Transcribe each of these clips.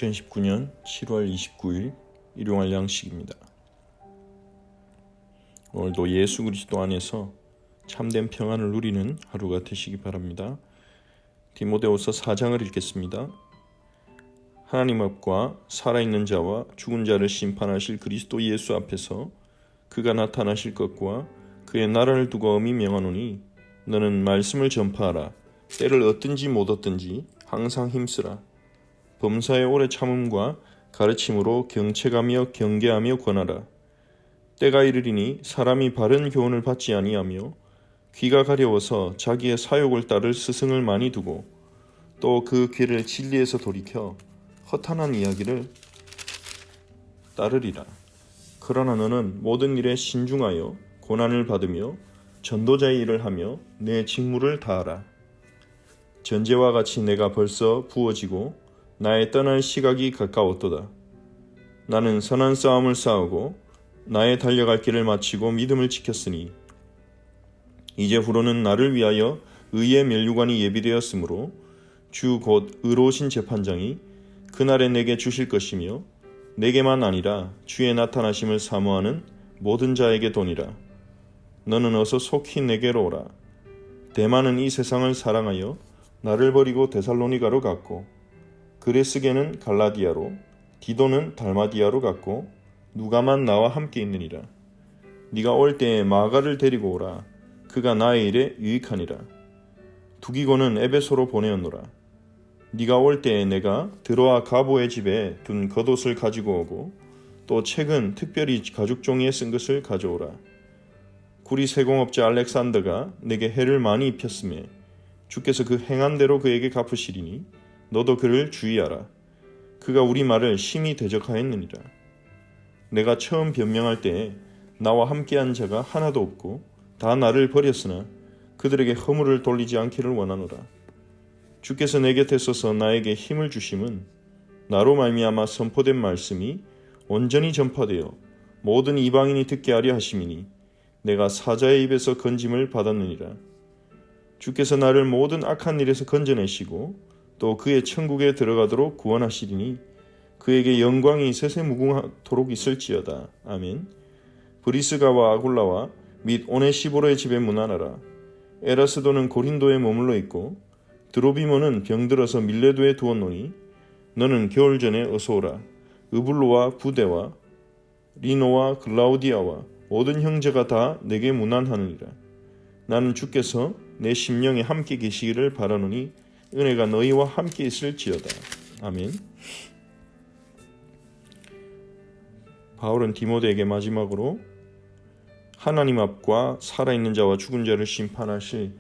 2019년 7월 29일 일용할 양식입니다. 오늘도 예수 그리스도 안에서 참된 평안을 누리는 하루가 되시기 바랍니다. 디모데후서 4장을 읽겠습니다. 하나님 앞과 살아있는 자와 죽은 자를 심판하실 그리스도 예수 앞에서 그가 나타나실 것과 그의 나라를 두고 엄히 명하노니 너는 말씀을 전파하라. 때를 얻든지 못 얻든지 항상 힘쓰라. 범사의 오래 참음과 가르침으로 경책하며 경계하며 권하라. 때가 이르리니 사람이 바른 교훈을 받지 아니하며 귀가 가려워서 자기의 사욕을 따를 스승을 많이 두고 또 그 귀를 진리에서 돌이켜 허탄한 이야기를 따르리라. 그러나 너는 모든 일에 신중하여 고난을 받으며 전도자의 일을 하며 내 직무를 다하라. 전제와 같이 내가 벌써 부어지고 나의 떠날 시각이 가까웠도다. 나는 선한 싸움을 싸우고 나의 달려갈 길을 마치고 믿음을 지켰으니 이제 후로는 나를 위하여 의의 면류관이 예비되었으므로 주 곧 의로우신 재판장이 그날에 내게 주실 것이며 내게만 아니라 주의 나타나심을 사모하는 모든 자에게 도니라. 너는 어서 속히 내게로 오라. 데마는 이 세상을 사랑하여 나를 버리고 데살로니가로 갔고 그레스게는 갈라디아로 디도는 달마디아로 갔고 누가만 나와 함께 있느니라. 네가 올 때에 마가를 데리고 오라. 그가 나의 일에 유익하니라. 두기고는 에베소로 보내었노라. 네가 올 때에 내가 드로아 가보의 집에 둔 겉옷을 가지고 오고 또 책은 특별히 가죽 종이에 쓴 것을 가져오라. 구리 세공업자 알렉산더가 내게 해를 많이 입혔으며 주께서 그 행한 대로 그에게 갚으시리니 너도 그를 주의하라. 그가 우리 말을 심히 대적하였느니라. 내가 처음 변명할 때에 나와 함께한 자가 하나도 없고 다 나를 버렸으나 그들에게 허물을 돌리지 않기를 원하노라. 주께서 내 곁에 서서 나에게 힘을 주심은 나로 말미암아 선포된 말씀이 온전히 전파되어 모든 이방인이 듣게 하려 하심이니 내가 사자의 입에서 건짐을 받았느니라. 주께서 나를 모든 악한 일에서 건져내시고 또 그의 천국에 들어가도록 구원하시리니 그에게 영광이 세세무궁하도록 있을지어다. 아멘. 브리스가와 아굴라와 및 오네시보로의 집에 문안하라. 에라스도는 고린도에 머물러 있고 드로비모는 병들어서 밀레도에 두었노니 너는 겨울 전에 어서 오라. 으블로와 부데와 리노와 글라우디아와 모든 형제가 다 내게 문안하느니라. 나는 주께서 내 심령에 함께 계시기를 바라노니 은혜가 너희와 함께 있을지어다. 아멘. 바울은 디모데에게 마지막으로 하나님 앞과 살아있는 자와 죽은 자를 심판하실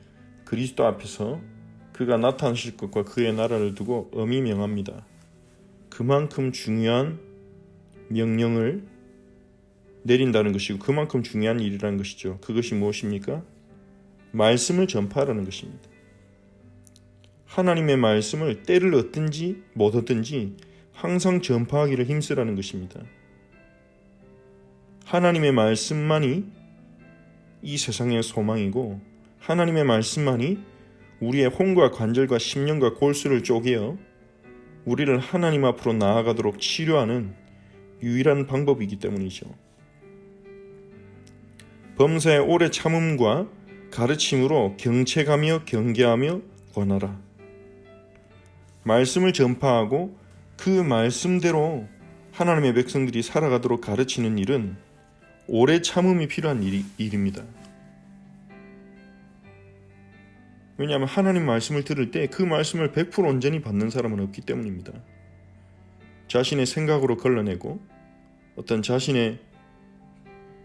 그리스도 앞에서 그가 나타나실 것과 그의 나라를 두고 엄히 명합니다. 그만큼 중요한 명령을 내린다는 것이고 그만큼 중요한 일이라는 것이죠. 그것이 무엇입니까? 말씀을 전파하라는 것입니다. 하나님의 말씀을 때를 얻든지 못 얻든지 항상 전파하기를 힘쓰라는 것입니다. 하나님의 말씀만이 이 세상의 소망이고 하나님의 말씀만이 우리의 혼과 관절과 심령과 골수를 쪼개어 우리를 하나님 앞으로 나아가도록 치료하는 유일한 방법이기 때문이죠. 범사의 오래 참음과 가르침으로 경책하며 경계하며 권하라. 말씀을 전파하고 그 말씀대로 하나님의 백성들이 살아가도록 가르치는 일은 오래 참음이 필요한 일입니다. 왜냐하면 하나님 말씀을 들을 때 그 말씀을 100% 온전히 받는 사람은 없기 때문입니다. 자신의 생각으로 걸러내고 어떤 자신의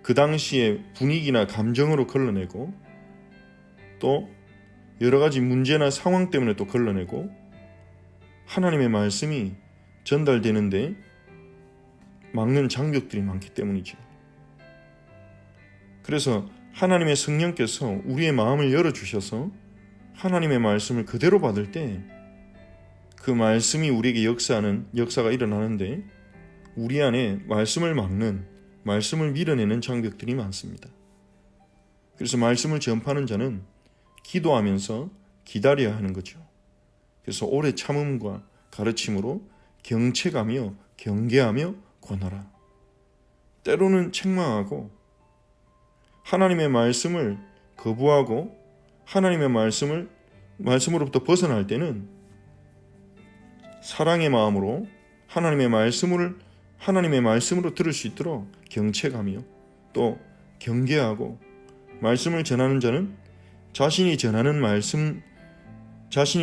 그 당시의 분위기나 감정으로 걸러내고 또 여러 가지 문제나 상황 때문에 또 걸러내고 하나님의 말씀이 전달되는데 막는 장벽들이 많기 때문이죠. 그래서 하나님의 성령께서 우리의 마음을 열어주셔서 하나님의 말씀을 그대로 받을 때 그 말씀이 우리에게 역사가 일어나는데 우리 안에 말씀을 막는, 말씀을 밀어내는 장벽들이 많습니다. 그래서 말씀을 전파하는 자는 기도하면서 기다려야 하는 거죠. 그래서 오래 참음과 가르침으로 경책하며 경계하며 권하라. 때로는 책망하고 하나님의 말씀을 거부하고 하나님의 말씀으로부터 벗어날 때는 사랑의 마음으로 하나님의 말씀으로 들을 수 있도록 경책하며 또 경계하고, 말씀을 전하는 자는 자신이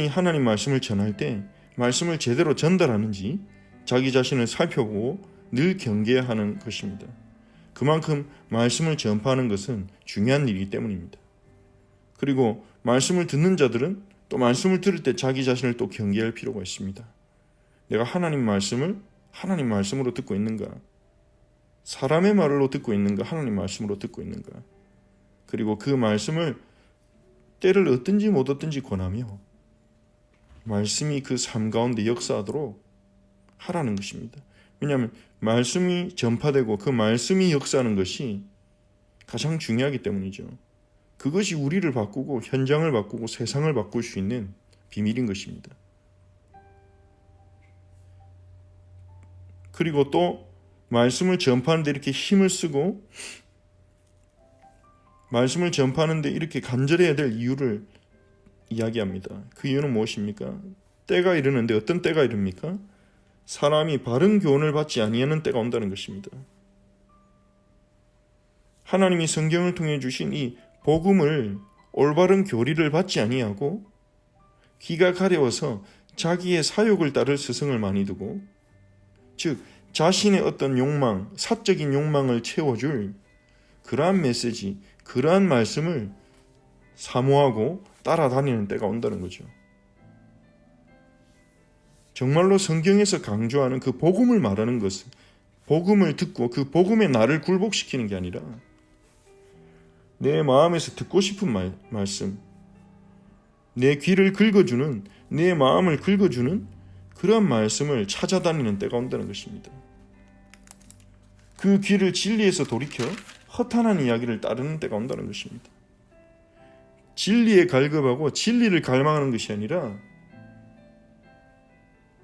하나님 말씀을 전할 때 말씀을 제대로 전달하는지 자기 자신을 살펴보고 늘 경계하는 것입니다. 그만큼 말씀을 전파하는 것은 중요한 일이기 때문입니다. 그리고 말씀을 듣는 자들은 또 말씀을 들을 때 자기 자신을 또 경계할 필요가 있습니다. 내가 하나님 말씀을 하나님 말씀으로 듣고 있는가? 사람의 말로 듣고 있는가? 하나님 말씀으로 듣고 있는가? 그리고 그 말씀을 때를 얻든지 못 얻든지 권하며 말씀이 그 삶 가운데 역사하도록 하라는 것입니다. 왜냐하면 말씀이 전파되고 그 말씀이 역사하는 것이 가장 중요하기 때문이죠. 그것이 우리를 바꾸고 현장을 바꾸고 세상을 바꿀 수 있는 비밀인 것입니다. 그리고 또 말씀을 전파하는데 이렇게 힘을 쓰고 말씀을 전파하는데 이렇게 간절해야 될 이유를 이야기합니다. 그 이유는 무엇입니까? 때가 이르는데 어떤 때가 이릅니까? 사람이 바른 교훈을 받지 아니하는 때가 온다는 것입니다. 하나님이 성경을 통해 주신 이 복음을 올바른 교리를 받지 아니하고 귀가 가려워서 자기의 사욕을 따를 스승을 많이 두고, 즉 자신의 어떤 욕망, 사적인 욕망을 채워줄 그러한 메시지, 그러한 말씀을 사모하고 따라다니는 때가 온다는 거죠. 정말로 성경에서 강조하는 그 복음을 말하는 것은 복음을 듣고 그 복음에 나를 굴복시키는 게 아니라 내 마음에서 듣고 싶은 말씀, 내 귀를 긁어주는, 내 마음을 긁어주는 그런 말씀을 찾아다니는 때가 온다는 것입니다. 그 귀를 진리에서 돌이켜 허탄한 이야기를 따르는 때가 온다는 것입니다. 진리에 갈급하고 진리를 갈망하는 것이 아니라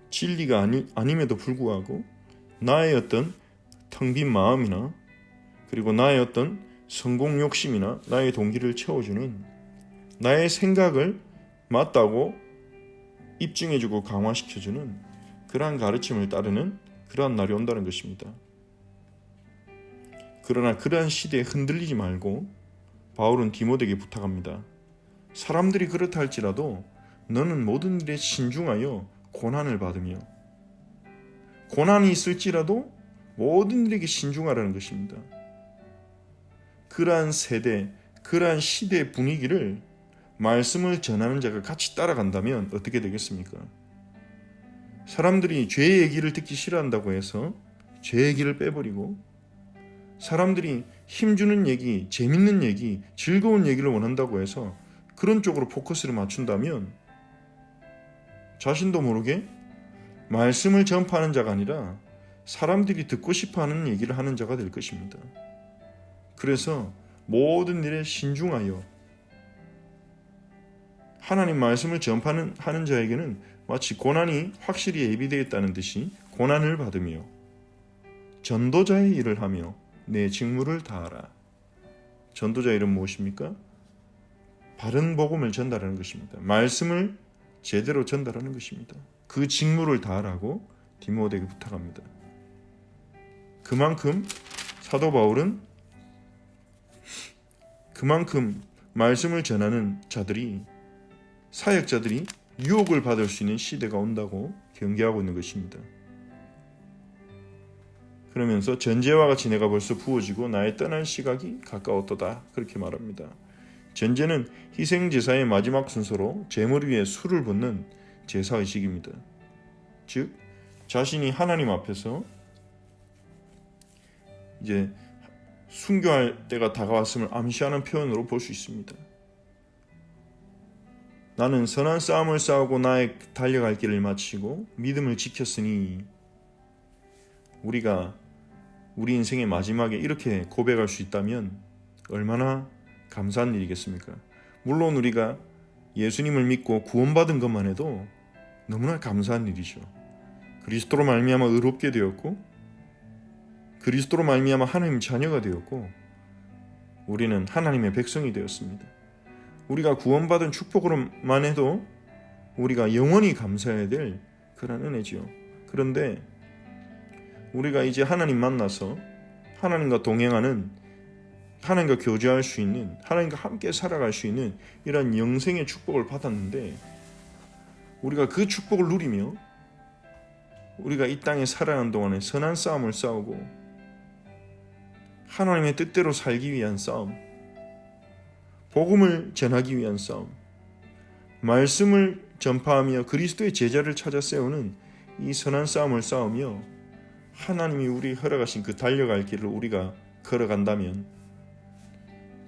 진리가 아님에도 불구하고 나의 어떤 텅 빈 마음이나 그리고 나의 어떤 성공 욕심이나 나의 동기를 채워주는, 나의 생각을 맞다고 입증해주고 강화시켜주는 그러한 가르침을 따르는 그러한 날이 온다는 것입니다. 그러나 그러한 시대에 흔들리지 말고 바울은 디모데에게 부탁합니다. 사람들이 그렇다 할지라도 너는 모든 일에 신중하여 고난을 받으며, 고난이 있을지라도 모든 일에게 신중하라는 것입니다. 그러한 세대, 그러한 시대의 분위기를 말씀을 전하는 자가 같이 따라간다면 어떻게 되겠습니까? 사람들이 죄의 얘기를 듣기 싫어한다고 해서 죄 얘기를 빼버리고, 사람들이 힘주는 얘기, 재밌는 얘기, 즐거운 얘기를 원한다고 해서 그런 쪽으로 포커스를 맞춘다면 자신도 모르게 말씀을 전파하는 자가 아니라 사람들이 듣고 싶어하는 얘기를 하는 자가 될 것입니다. 그래서 모든 일에 신중하여 하나님 말씀을 전파하는 자에게는 마치 고난이 확실히 예비되어 있다는 듯이 고난을 받으며 전도자의 일을 하며 내 직무를 다하라. 전도자의 일은 무엇입니까? 바른 복음을 전달하는 것입니다. 말씀을 제대로 전달하는 것입니다. 그 직무를 다하라고 디모데에게 부탁합니다. 그만큼 사도 바울은 말씀을 전하는 자들이, 사역자들이 유혹을 받을 수 있는 시대가 온다고 경계하고 있는 것입니다. 그러면서 전제와 같이 내가 벌써 부어지고 나의 떠날 시각이 가까웠도다, 그렇게 말합니다. 전제는 희생제사의 마지막 순서로 제물 위에 술을 붓는 제사의식입니다. 즉 자신이 하나님 앞에서 이제 순교할 때가 다가왔음을 암시하는 표현으로 볼 수 있습니다. 나는 선한 싸움을 싸우고 나의 달려갈 길을 마치고 믿음을 지켰으니, 우리가 우리 인생의 마지막에 이렇게 고백할 수 있다면 얼마나 감사한 일이겠습니까? 물론 우리가 예수님을 믿고 구원받은 것만 해도 너무나 감사한 일이죠. 그리스도로 말미암아 의롭게 되었고 그리스도로 말미암아 하나님 자녀가 되었고 우리는 하나님의 백성이 되었습니다. 우리가 구원받은 축복으로만 해도 우리가 영원히 감사해야 될 그런 은혜지요. 그런데 우리가 이제 하나님 만나서 하나님과 동행하는, 하나님과 교제할 수 있는, 하나님과 함께 살아갈 수 있는 이런 영생의 축복을 받았는데 우리가 그 축복을 누리며 우리가 이 땅에 살아가는 동안에 선한 싸움을 싸우고 하나님의 뜻대로 살기 위한 싸움, 복음을 전하기 위한 싸움, 말씀을 전파하며 그리스도의 제자를 찾아 세우는 이 선한 싸움을 싸우며 하나님이 우리 허락하신 그 달려갈 길을 우리가 걸어간다면,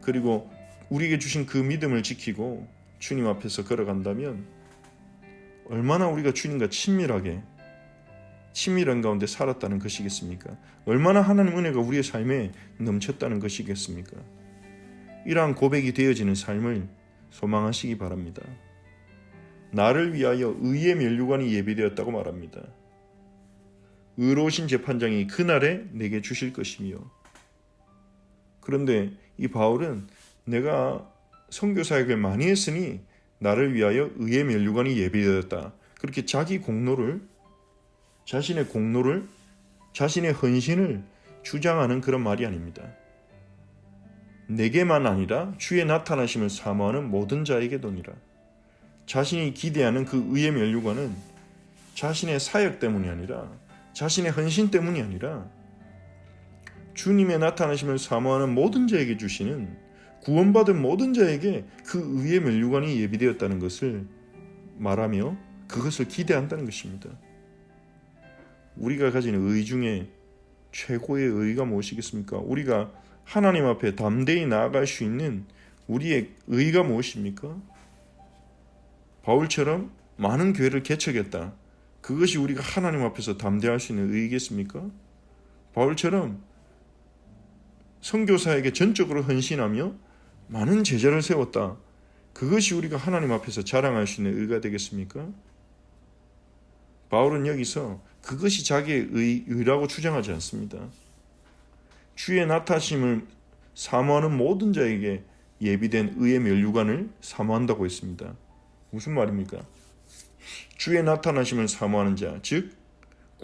그리고 우리에게 주신 그 믿음을 지키고 주님 앞에서 걸어간다면 얼마나 우리가 주님과 친밀한 가운데 살았다는 것이겠습니까? 얼마나 하나님 은혜가 우리의 삶에 넘쳤다는 것이겠습니까? 이러한 고백이 되어지는 삶을 소망하시기 바랍니다. 나를 위하여 의의 면류관이 예비되었다고 말합니다. 의로우신 재판장이 그날에 내게 주실 것이며, 그런데 이 바울은 내가 선교사역을 많이 했으니 나를 위하여 의의 면류관이 예비되었다, 그렇게 자신의 공로를, 자신의 헌신을 주장하는 그런 말이 아닙니다. 내게만 아니라 주의 나타나심을 사모하는 모든 자에게도니라. 자신이 기대하는 그 의의 면류관은 자신의 사역 때문이 아니라, 자신의 헌신 때문이 아니라 주님의 나타나심을 사모하는 모든 자에게 주시는, 구원받은 모든 자에게 그 의의 면류관이 예비되었다는 것을 말하며 그것을 기대한다는 것입니다. 우리가 가진 의 중에 최고의 의가 무엇이겠습니까? 우리가 하나님 앞에 담대히 나아갈 수 있는 우리의 의가 무엇입니까? 바울처럼 많은 교회를 개척했다, 그것이 우리가 하나님 앞에서 담대할 수 있는 의이겠습니까? 바울처럼 선교사에게 전적으로 헌신하며 많은 제자를 세웠다, 그것이 우리가 하나님 앞에서 자랑할 수 있는 의가 되겠습니까? 바울은 여기서 그것이 자기의 의라고 주장하지 않습니다. 주의 나타심을 사모하는 모든 자에게 예비된 의의 면류관을 사모한다고 했습니다. 무슨 말입니까? 주의 나타나심을 사모하는 자, 즉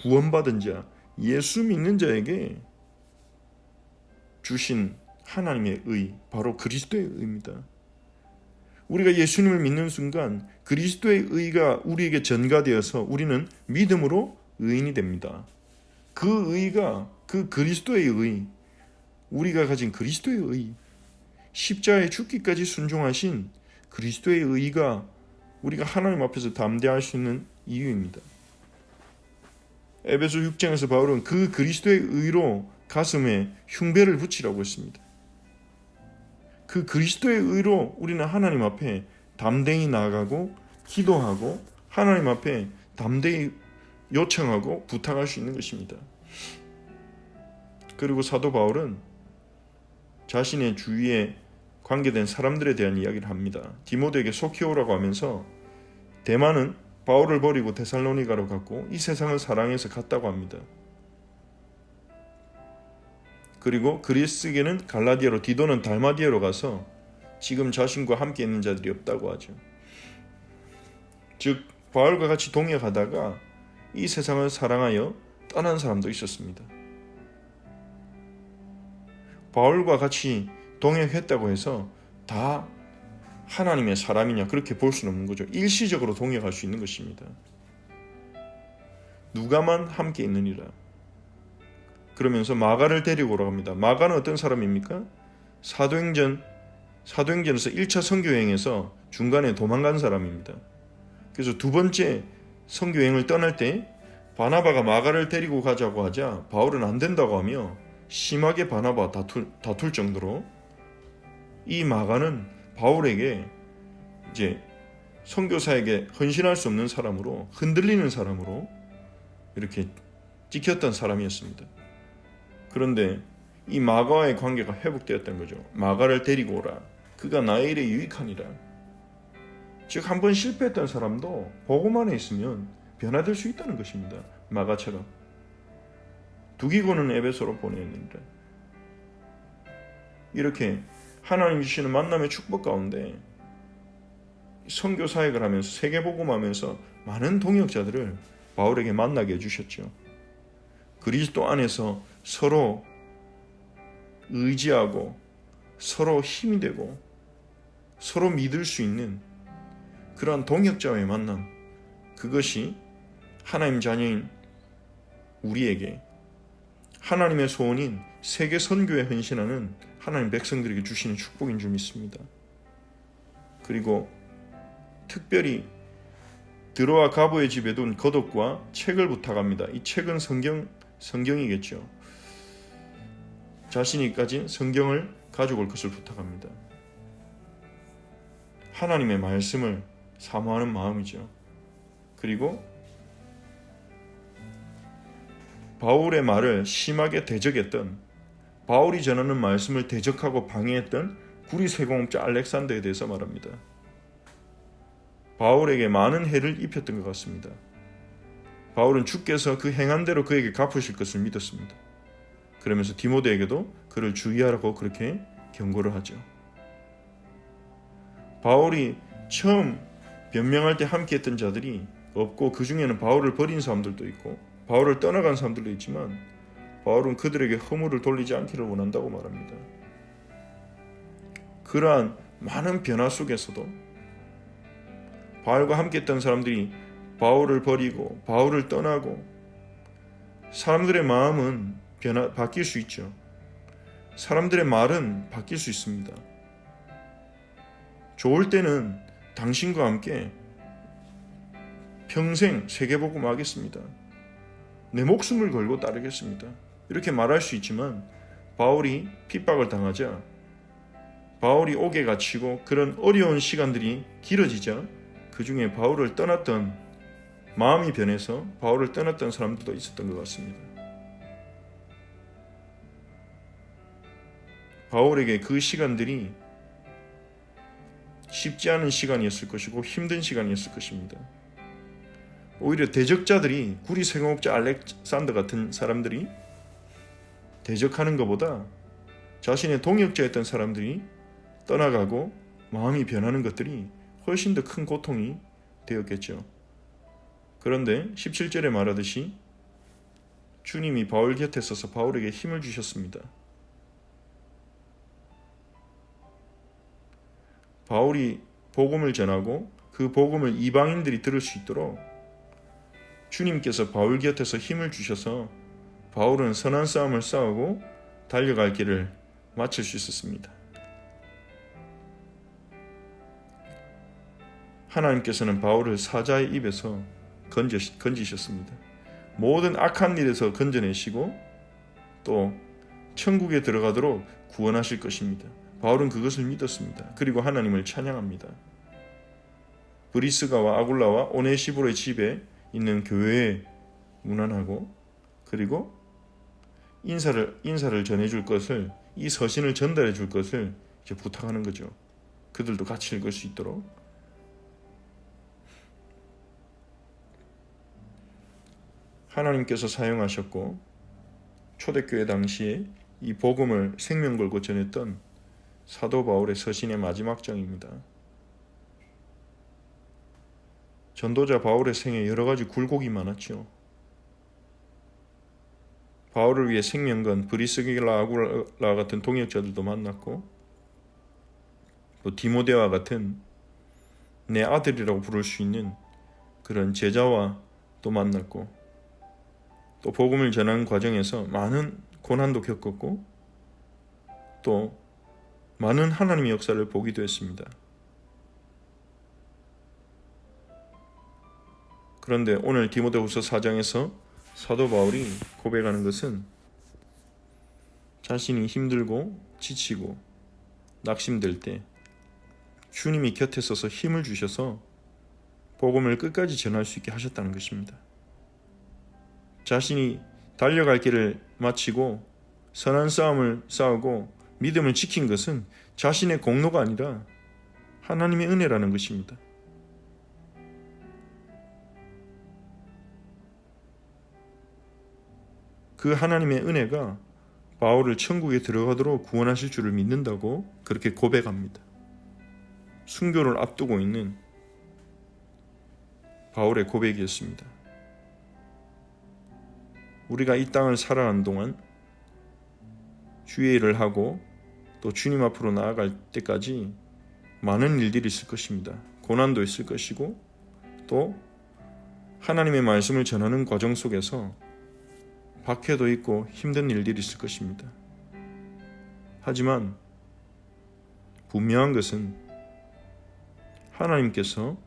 구원받은 자, 예수 믿는 자에게 주신 하나님의 의, 바로 그리스도의 의입니다. 우리가 예수님을 믿는 순간 그리스도의 의가 우리에게 전가되어서 우리는 믿음으로 의인이 됩니다. 그 의가, 그 그리스도의 의, 우리가 가진 그리스도의 의, 십자가에 죽기까지 순종하신 그리스도의 의가 우리가 하나님 앞에서 담대할 수 있는 이유입니다. 에베소 6장에서 바울은 그 그리스도의 의로 가슴에 흉배를 붙이라고 했습니다. 그 그리스도의 의로 우리는 하나님 앞에 담대히 나아가고 기도하고 하나님 앞에 담대히 요청하고 부탁할 수 있는 것입니다. 그리고 사도 바울은 자신의 주위에 관계된 사람들에 대한 이야기를 합니다. 디모데에게 속히 오라고 하면서 데마는 바울을 버리고 데살로니가로 갔고 이 세상을 사랑해서 갔다고 합니다. 그리고 그리스에게는 갈라디아로, 디도는 달마디아로 가서 지금 자신과 함께 있는 자들이 없다고 하죠. 즉 바울과 같이 동역하다가 이 세상을 사랑하여 떠난 사람도 있었습니다. 바울과 같이 동역했다고 해서 다 하나님의 사람이냐, 그렇게 볼 수는 없는 거죠. 일시적으로 동역할 수 있는 것입니다. 누가만 함께 있느니라. 그러면서 마가를 데리고 오라고 합니다. 마가는 어떤 사람입니까? 사도행전에서 1차 선교여행에서 중간에 도망간 사람입니다. 그래서 두 번째 선교여행을 떠날 때 바나바가 마가를 데리고 가자고 하자 바울은 안 된다고 하며 심하게 바나바와 다툴 정도로 이 마가는 바울에게 이제 선교사에게 헌신할 수 없는 사람으로, 흔들리는 사람으로 이렇게 찍혔던 사람이었습니다. 그런데 이 마가와의 관계가 회복되었던 거죠. 마가를 데리고 오라. 그가 나의 일에 유익하니라. 즉 한 번 실패했던 사람도 복음 안에 있으면 변화될 수 있다는 것입니다. 마가처럼 두기고는 에베소로 보냈는데, 이렇게 하나님 주시는 만남의 축복 가운데 선교 사역을 하면서 세계복음하면서 많은 동역자들을 바울에게 만나게 해주셨죠. 그리스도 안에서 서로 의지하고 서로 힘이 되고 서로 믿을 수 있는 그러한 동역자와의 만남, 그것이 하나님 자녀인 우리에게 하나님의 소원인 세계 선교에 헌신하는 하나님 백성들에게 주시는 축복인 줄 믿습니다. 그리고 특별히 드로아 가보의 집에 둔 거독과 책을 부탁합니다. 이 책은 성경이겠죠. 자신이 가진 성경을 가져올 것을 부탁합니다. 하나님의 말씀을 사모하는 마음이죠. 그리고 바울의 말을 심하게 대적했던, 바울이 전하는 말씀을 대적하고 방해했던 구리세공업자 알렉산더에 대해서 말합니다. 바울에게 많은 해를 입혔던 것 같습니다. 바울은 주께서 그 행한 대로 그에게 갚으실 것을 믿었습니다. 그러면서 디모데에게도 그를 주의하라고 그렇게 경고를 하죠. 바울이 처음 변명할 때 함께했던 자들이 없고, 그 중에는 바울을 버린 사람들도 있고 바울을 떠나간 사람들도 있지만, 바울은 그들에게 허물을 돌리지 않기를 원한다고 말합니다. 그러한 많은 변화 속에서도 바울과 함께했던 사람들이 바울을 버리고 바울을 떠나고, 사람들의 마음은 바뀔 수 있죠. 사람들의 말은 바뀔 수 있습니다. 좋을 때는 당신과 함께 평생 세계복음 하겠습니다. 내 목숨을 걸고 따르겠습니다. 이렇게 말할 수 있지만, 바울이 핍박을 당하자, 바울이 옥에 갇히고 그런 어려운 시간들이 길어지자, 그 중에 바울을 떠났던, 마음이 변해서 바울을 떠났던 사람들도 있었던 것 같습니다. 바울에게 그 시간들이 쉽지 않은 시간이었을 것이고 힘든 시간이었을 것입니다. 오히려 대적자들이, 구리세공업자 알렉산더 같은 사람들이 대적하는 것보다 자신의 동역자였던 사람들이 떠나가고 마음이 변하는 것들이 훨씬 더 큰 고통이 되었겠죠. 그런데 17절에 말하듯이 주님이 바울 곁에 서서 바울에게 힘을 주셨습니다. 바울이 복음을 전하고 그 복음을 이방인들이 들을 수 있도록 주님께서 바울 곁에서 힘을 주셔서 바울은 선한 싸움을 싸우고 달려갈 길을 마칠 수 있었습니다. 하나님께서는 바울을 사자의 입에서 건지셨습니다. 모든 악한 일에서 건져내시고 또 천국에 들어가도록 구원하실 것입니다. 바울은 그것을 믿었습니다. 그리고 하나님을 찬양합니다. 브리스가와 아굴라와 오네시보르의 집에 있는 교회에 문안하고, 그리고 인사를 전해줄 것을, 이 서신을 전달해 줄 것을 이제 부탁하는 거죠. 그들도 같이 읽을 수 있도록. 하나님께서 사용하셨고, 초대교회 당시에 이 복음을 생명 걸고 전했던 사도 바울의 서신의 마지막 장입니다. 전도자 바울의 생에 여러 가지 굴곡이 많았죠. 바울을 위해 생명 건 브리스길라 아굴라 같은 동역자들도 만났고, 또 디모데와 같은 내 아들이라고 부를 수 있는 그런 제자와 또 만났고, 또 복음을 전하는 과정에서 많은 고난도 겪었고, 또 많은 하나님의 역사를 보기도 했습니다. 그런데 오늘 디모데후서 4장에서 사도 바울이 고백하는 것은, 자신이 힘들고 지치고 낙심될 때 주님이 곁에 서서 힘을 주셔서 복음을 끝까지 전할 수 있게 하셨다는 것입니다. 자신이 달려갈 길을 마치고 선한 싸움을 싸우고 믿음을 지킨 것은 자신의 공로가 아니라 하나님의 은혜라는 것입니다. 그 하나님의 은혜가 바울을 천국에 들어가도록 구원하실 줄을 믿는다고 그렇게 고백합니다. 순교를 앞두고 있는 바울의 고백이었습니다. 우리가 이 땅을 살아가는 동안 주의 일을 하고 또 주님 앞으로 나아갈 때까지 많은 일들이 있을 것입니다. 고난도 있을 것이고 또 하나님의 말씀을 전하는 과정 속에서 박해도 있고 힘든 일들이 있을 것입니다. 하지만 분명한 것은 하나님께서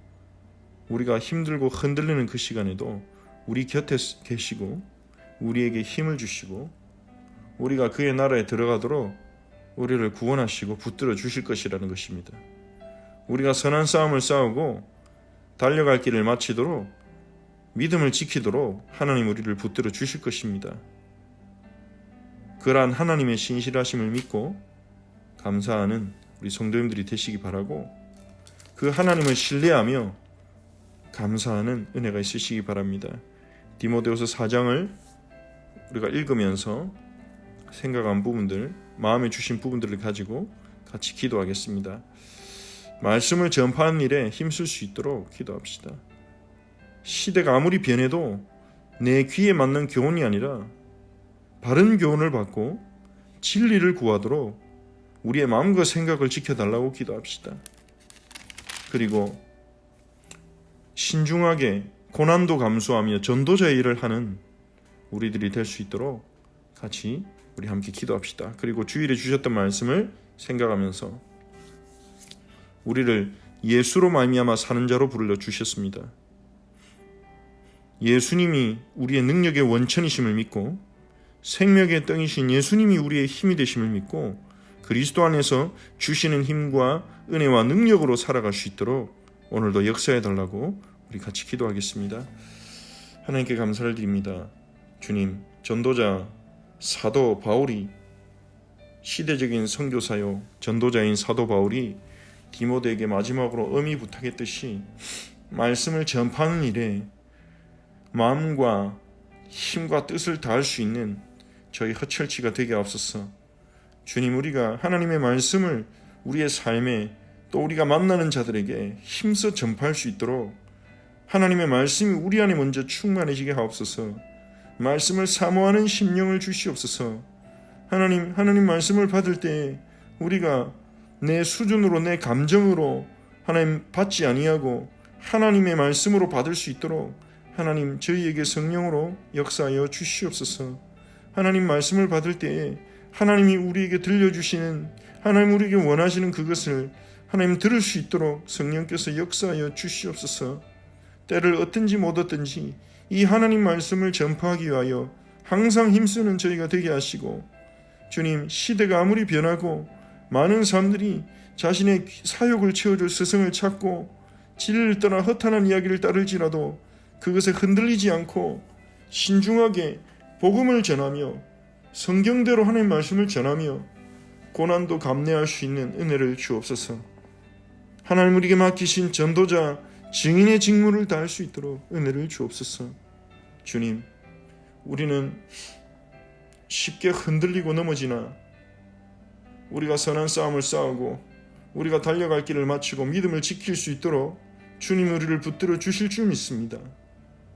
우리가 힘들고 흔들리는 그 시간에도 우리 곁에 계시고 우리에게 힘을 주시고 우리가 그의 나라에 들어가도록 우리를 구원하시고 붙들어 주실 것이라는 것입니다. 우리가 선한 싸움을 싸우고 달려갈 길을 마치도록 믿음을 지키도록 하나님 우리를 붙들어 주실 것입니다. 그러한 하나님의 신실하심을 믿고 감사하는 우리 성도님들이 되시기 바라고 그 하나님을 신뢰하며 감사하는 은혜가 있으시기 바랍니다. 디모데후서 4장을 우리가 읽으면서 생각한 부분들, 마음에 주신 부분들을 가지고 같이 기도하겠습니다. 말씀을 전파하는 일에 힘쓸 수 있도록 기도합시다. 시대가 아무리 변해도 내 귀에 맞는 교훈이 아니라 바른 교훈을 받고 진리를 구하도록 우리의 마음과 생각을 지켜달라고 기도합시다. 그리고 신중하게 고난도 감수하며 전도자의 일을 하는 우리들이 될 수 있도록 같이 우리 함께 기도합시다. 그리고 주일에 주셨던 말씀을 생각하면서 우리를 예수로 말미암아 사는 자로 불러 주셨습니다. 예수님이 우리의 능력의 원천이심을 믿고 생명의 떡이신 예수님이 우리의 힘이 되심을 믿고 그리스도 안에서 주시는 힘과 은혜와 능력으로 살아갈 수 있도록 오늘도 역사해 달라고 우리 같이 기도하겠습니다. 하나님께 감사를 드립니다. 주님, 전도자 사도 바울이 시대적인 선교사요 전도자인 사도 바울이 디모데에게 마지막으로 엄히 부탁했듯이 말씀을 전파하는 일에 마음과 힘과 뜻을 다할 수 있는 저희 허철치가 되게 하옵소서. 주님, 우리가 하나님의 말씀을 우리의 삶에 또 우리가 만나는 자들에게 힘써 전파할 수 있도록 하나님의 말씀이 우리 안에 먼저 충만해지게 하옵소서. 말씀을 사모하는 심령을 주시옵소서. 하나님 말씀을 받을 때 우리가 내 수준으로 내 감정으로 하나님 받지 아니하고 하나님의 말씀으로 받을 수 있도록 하나님 저희에게 성령으로 역사하여 주시옵소서. 하나님 말씀을 받을 때에 하나님이 우리에게 들려주시는 하나님 우리에게 원하시는 그것을 하나님 들을 수 있도록 성령께서 역사하여 주시옵소서. 때를 얻든지 못 얻든지 이 하나님 말씀을 전파하기 위하여 항상 힘쓰는 저희가 되게 하시고 주님, 시대가 아무리 변하고 많은 사람들이 자신의 사욕을 채워줄 스승을 찾고 진리를 떠나 허탄한 이야기를 따를지라도 그것에 흔들리지 않고 신중하게 복음을 전하며 성경대로 하나님 말씀을 전하며 고난도 감내할 수 있는 은혜를 주옵소서. 하나님 우리에게 맡기신 전도자 증인의 직무를 다할 수 있도록 은혜를 주옵소서. 주님, 우리는 쉽게 흔들리고 넘어지나 우리가 선한 싸움을 싸우고 우리가 달려갈 길을 마치고 믿음을 지킬 수 있도록 주님 우리를 붙들어 주실 줄 믿습니다.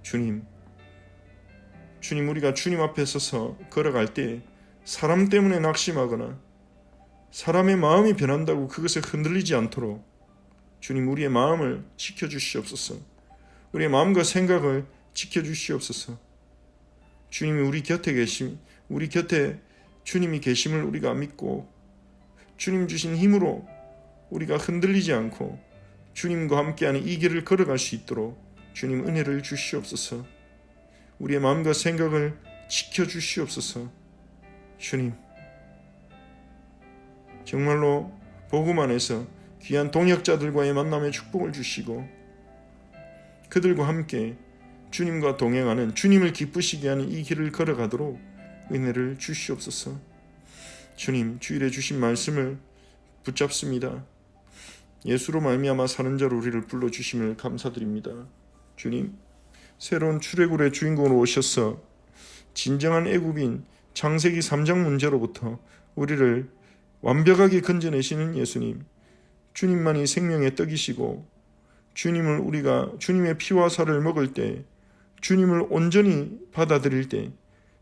주님, 우리가 주님 앞에 서서 걸어갈 때 사람 때문에 낙심하거나 사람의 마음이 변한다고 그것에 흔들리지 않도록 주님 우리의 마음을 지켜주시옵소서. 우리의 마음과 생각을 지켜주시옵소서. 주님이 우리 곁에 주님이 계심을 우리가 믿고 주님 주신 힘으로 우리가 흔들리지 않고 주님과 함께하는 이 길을 걸어갈 수 있도록 주님 은혜를 주시옵소서. 우리의 마음과 생각을 지켜주시옵소서. 주님, 정말로 복음 안에서 귀한 동역자들과의 만남의 축복을 주시고 그들과 함께 주님과 동행하는 주님을 기쁘시게 하는 이 길을 걸어가도록 은혜를 주시옵소서. 주님, 주일에 주신 말씀을 붙잡습니다. 예수로 말미암아 사는 자로 우리를 불러주심을 감사드립니다. 주님, 새로운 출애굽의 주인공으로 오셔서 진정한 애굽인 창세기 3장 문제로부터 우리를 완벽하게 건져내시는 예수님, 주님만이 생명의 떡이시고 우리가 주님의 피와 살을 먹을 때, 주님을 온전히 받아들일 때,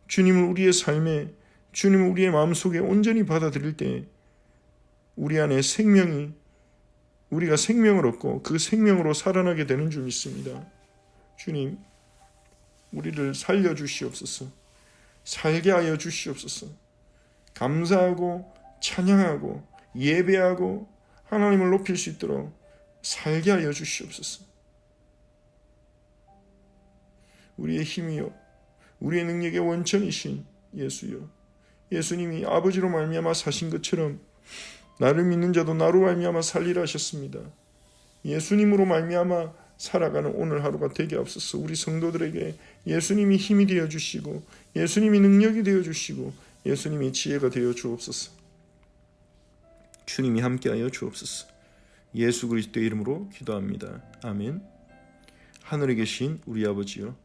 주님을 우리의 삶에, 주님을 우리의 마음속에 온전히 받아들일 때 우리 안에 우리가 생명을 얻고 그 생명으로 살아나게 되는 줄 믿습니다. 주님, 우리를 살려주시옵소서. 살게 하여 주시옵소서. 감사하고 찬양하고 예배하고 하나님을 높일 수 있도록 살게 하여 주시옵소서. 우리의 힘이요, 우리의 능력의 원천이신 예수요, 예수님이 아버지로 말미암아 사신 것처럼 나를 믿는 자도 나로 말미암아 살리라 하셨습니다. 예수님으로 말미암아 살아가는 오늘 하루가 되게 없어서 우리 성도들에게 예수님이 힘이 되어 주시고, 예수님이 능력이 되어 주시고, 예수님이 지혜가 되어 주옵소서. 주님이 함께하여 주옵소서. 예수 그리스도의 이름으로 기도합니다. 아멘. 하늘에 계신 우리 아버지여,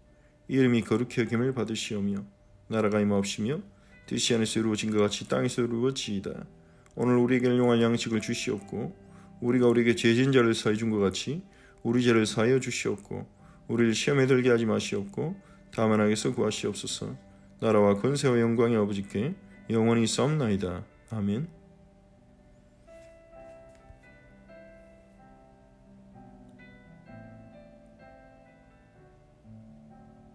이름이 거룩히 여김을 받으시오며 나라가 임하옵시며 뜻이 하늘에서 이루어진 것 같이 땅에서 이루어지이다. 오늘 우리에게 용할 양식을 주시옵고, 우리가 우리에게 죄진 자를 사해 준 것 같이 우리 죄를 사하여 주시옵고, 우리를 시험에 들게 하지 마시옵고 다만 악에서 구하시옵소서. 나라와 권세와 영광이 아버지께 영원히 있사옵나이다. 아멘.